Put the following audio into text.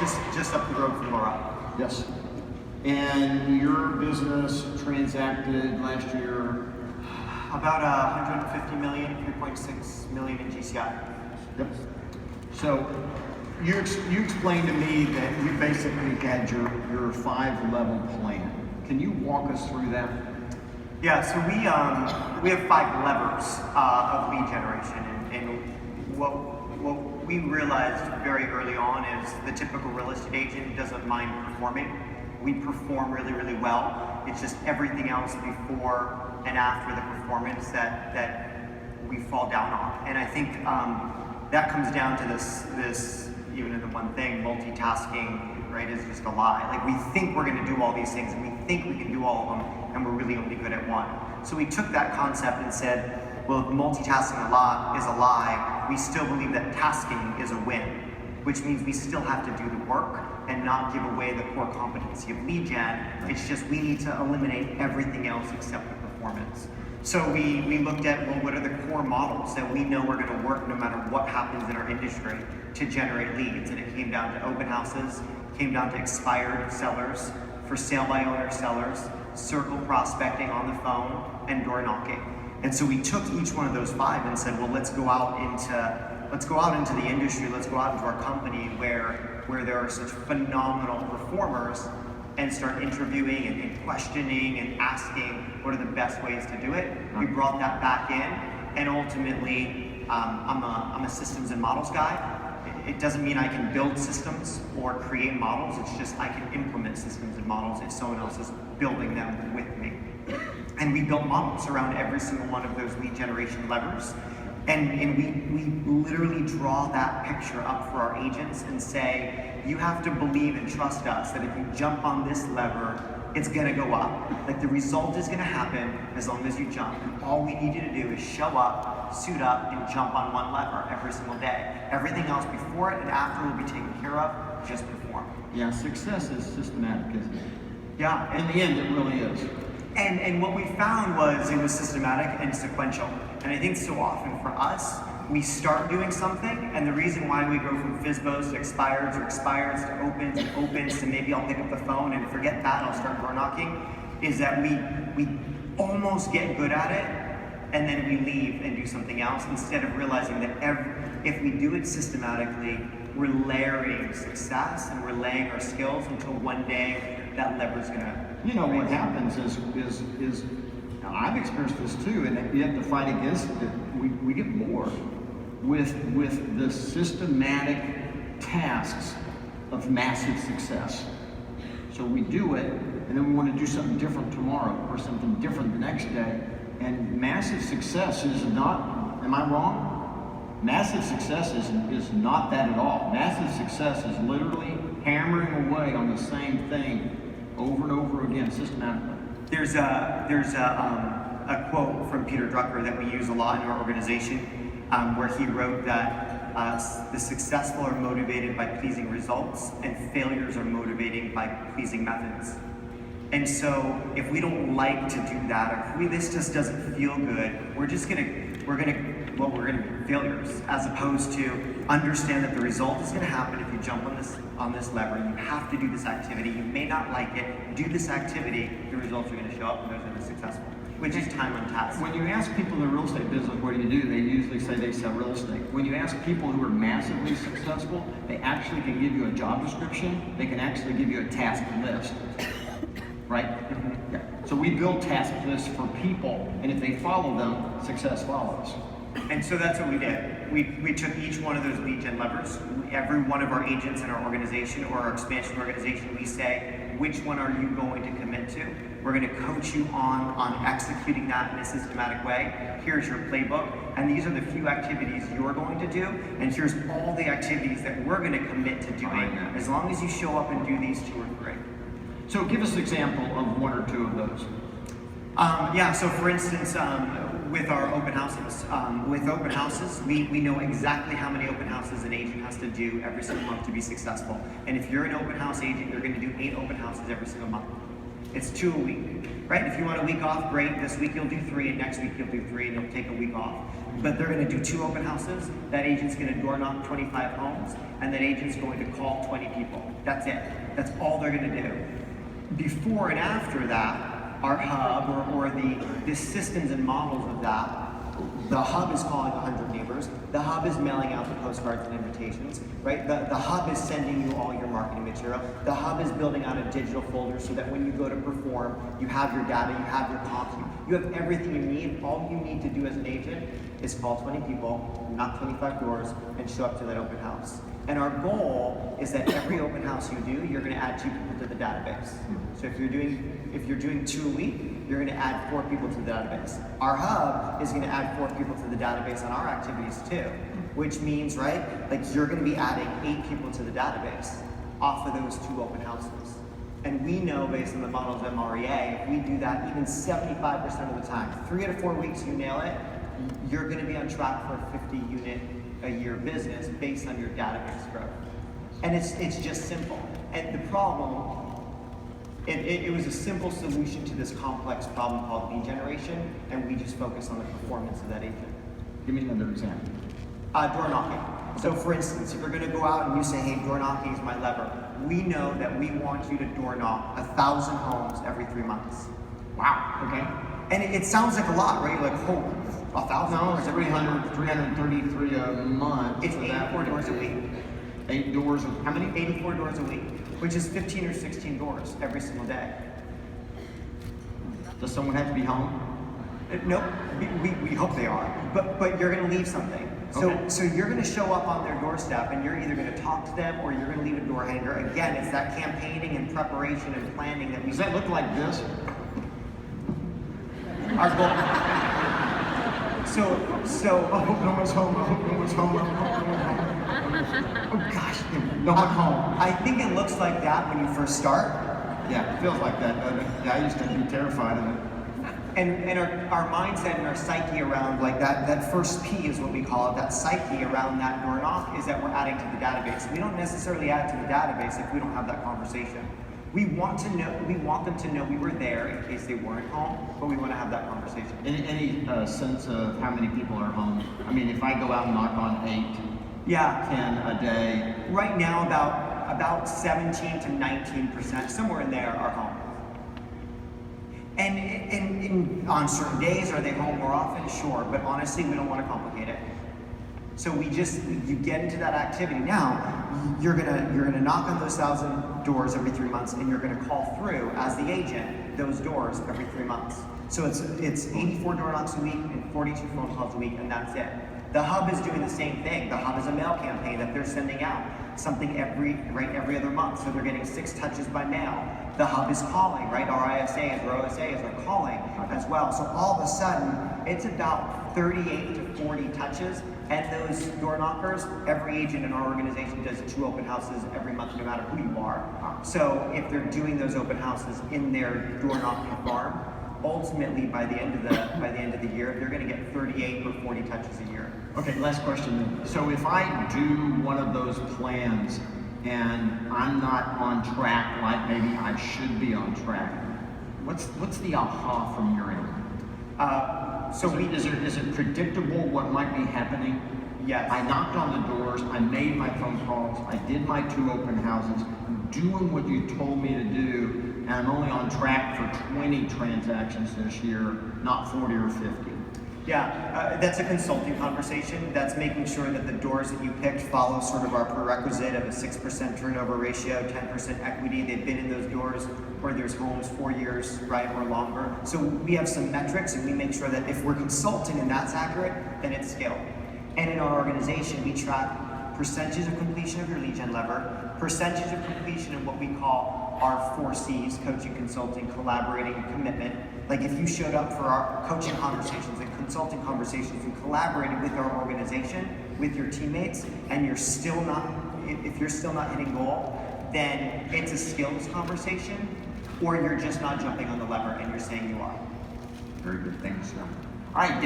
just up the road from Laura. Yes. And your business transacted last year? About 150 million, 3.6 million in GCI. Yep. So you explained to me that you basically had your 5-level plan. Can you walk us through that? Yeah, so we have 5 levers of lead generation, and what we realized very early on is the typical real estate agent doesn't mind performing. We perform really, really well. It's just everything else before and after the performance that we fall down on. And I think that comes down to this even in the one thing, multitasking, right, is just a lie. Like, we think we're gonna do all these things, and we think we can do all of them, and we're really only good at one. So we took that concept and said, well, if multitasking a lot is a lie, we still believe that tasking is a win, which means we still have to do the work and not give away the core competency of lead gen. It's just we need to eliminate everything else except the performance. So we looked at, well, what are the core models that we know are gonna work no matter what happens in our industry to generate leads? And it came down to open houses, came down to expired sellers, for sale by owner sellers, circle prospecting on the phone, and door knocking. And so we took each one of those 5 and said, well, let's go out into the industry, let's go out into our company where there are such phenomenal performers, and start interviewing and questioning and asking what are the best ways to do it. We brought that back in, and ultimately, I'm a systems and models guy. It doesn't mean I can build systems or create models, it's just I can implement systems and models if someone else is building them with me. And we built models around every single one of those lead generation levers. And we literally draw that picture up for our agents and say, you have to believe and trust us that if you jump on this lever, it's gonna go up. Like, the result is gonna happen as long as you jump. And all we need you to do is show up, suit up, and jump on one lever every single day. Everything else before it and after will be taken care of, just perform. Yeah, success is systematic, isn't it? Yeah. In the end, it really is. And what we found was it was systematic and sequential. And I think so often for us, we start doing something, and the reason why we go from FSBOs to expireds or expireds to opens and opens to maybe I'll pick up the phone and forget that, I'll start door knocking, is that we almost get good at it, and then we leave and do something else instead of realizing that if we do it systematically, we're layering success and we're laying our skills until one day that lever's gonna. You know, what happens is now I've experienced this too, and you have to fight against it. We get bored with the systematic tasks of massive success. So we do it, and then we want to do something different tomorrow or something different the next day. And massive success is not, am I wrong? Massive success is not that at all. Massive success is literally hammering away on the same thing over and over again, systematically. There's a quote from Peter Drucker that we use a lot in our organization, where he wrote that the successful are motivated by pleasing results, and failures are motivated by pleasing methods. And so, if we don't like to do that, or if this just doesn't feel good, we're gonna be failures, as opposed to understand that the result is gonna happen if you jump on this lever. You have to do this activity. You may not like it. Do this activity. The results are gonna show up, and those are the successful, which is time on task. When you ask people in the real estate business, what do? They usually say they sell real estate. When you ask people who are massively successful, they actually can give you a job description. They can actually give you a task list. Right? Mm-hmm. Yeah. So we build task lists for people, and if they follow them, success follows. And so that's what we did. We took each one of those lead gen levers. Every one of our agents in our organization or our expansion organization, we say, which one are you going to commit to? We're going to coach you on executing that in a systematic way. Here's your playbook, and these are the few activities you're going to do, and here's all the activities that we're going to commit to doing. As long as you show up and do these 2 or 3. So give us an example of 1 or 2 of those. Yeah, so for instance, with our open houses, we know exactly how many open houses an agent has to do every single month to be successful. And if you're an open house agent, you're going to do 8 open houses every single month. It's 2 a week, right? If you want a week off, great. This week you'll do 3, and next week you'll do 3, and you'll take a week off. but they're going to do 2 open houses. That agent's going to door knock 25 homes, and that agent's going to call 20 people. That's it. That's all they're going to do. Before and after that, our hub or the systems and models of that, the hub is calling 100 neighbors. The hub is mailing out the postcards and invitations, right? The hub is sending you all your marketing material. The hub is building out a digital folder so that when you go to perform, you have your data, you have your comps, you have everything you need. All you need to do as an agent is call 20 people, knock 25 doors, and show up to that open house. And our goal is that every open house you do, you're going to add 2 people to the database. So if you're doing 2 a week, you're going to add 4 people to the database. Our hub is going to add 4 people to the database on our activities too, which means, right, like you're going to be adding 8 people to the database off of those 2 open houses. And we know based on the models of MREA, if we do that even 75% of the time, 3 out of 4 weeks you nail it, you're going to be on track for a 50 unit a year business based on your database growth. And it's just simple. And the problem, it was a simple solution to this complex problem called lead generation, and we just focus on the performance of that agent. Give me another example. Door knocking. So for instance, if you're going to go out and you say, hey, door knocking is my lever, we know that we want you to door knock 1,000 homes every 3 months. Wow, okay. And it sounds like a lot, right? You're like, oh, 1,000 No, homes it's every 333 a month. It's so 84 doors a week. 8 doors of how many? 84 doors a week, which is 15 or 16 doors every single day. Does someone have to be home? Nope, we hope they are, but you're going to leave something. So you're going to show up on their doorstep, and you're either going to talk to them or you're going to leave a door hanger. Again, it's that campaigning and preparation and planning that we. Does that look like this? Our goal. So I hope no one's home. I hope no one's home. I hope no one's home. Oh gosh, no one's home. I think it looks like that when you first start. Yeah, it feels like that. Yeah, I used to be terrified of it. And our mindset and our psyche around like that first P is what we call it, that psyche around that door knock is that we're adding to the database. We don't necessarily add to the database if we don't have that conversation. We want them to know we were there in case they weren't home, but we want to have that conversation. Any sense of how many people are home? I mean, if I go out and knock on 8, Yeah. 10 a day. Right now, about 17 to 19%, somewhere in there, are home. And on certain days, are they home more often? Sure, but honestly, we don't want to complicate it. So you get into that activity. Now, you're gonna knock on those 1,000 doors every 3 months, and you're gonna call through as the agent those doors every 3 months. So it's 84 door knocks a week and 42 phone calls a week, and that's it. The hub is doing the same thing. The hub is a mail campaign that they're sending out something every other month. So they're getting 6 touches by mail. The hub is calling, right? Our ISAs or OSAs are calling as well. So all of a sudden, it's about 38 to 40 touches. And those door knockers, every agent in our organization does 2 open houses every month, no matter who you are. So if they're doing those open houses in their door knocking farm, ultimately by the end of the year, they're going to get 38 or 40 touches a year. Okay, last question then. So if I do one of those plans and I'm not on track like maybe I should be on track, what's the aha from your end? Is it predictable what might be happening? Yes. I knocked on the doors, I made my phone calls, I did my 2 open houses, doing what you told me to do, and I'm only on track for 20 transactions this year, not 40 or 50. Yeah, that's a consulting conversation. That's making sure that the doors that you picked follow sort of our prerequisite of a 6% turnover ratio, 10% equity. They've been in those doors where there's homes 4 years, right, or longer. So we have some metrics, and we make sure that if we're consulting and that's accurate, then it's scaled. And in our organization, we track percentage of completion of your lead gen lever, percentage of completion of what we call our 4 C's, coaching, consulting, collaborating, and commitment. Like if you showed up for our coaching conversations and consulting conversations and collaborated with our organization, with your teammates, and if you're still not hitting goal, then it's a skills conversation, or you're just not jumping on the lever and you're saying you are. Very good, thank you, sir. All right,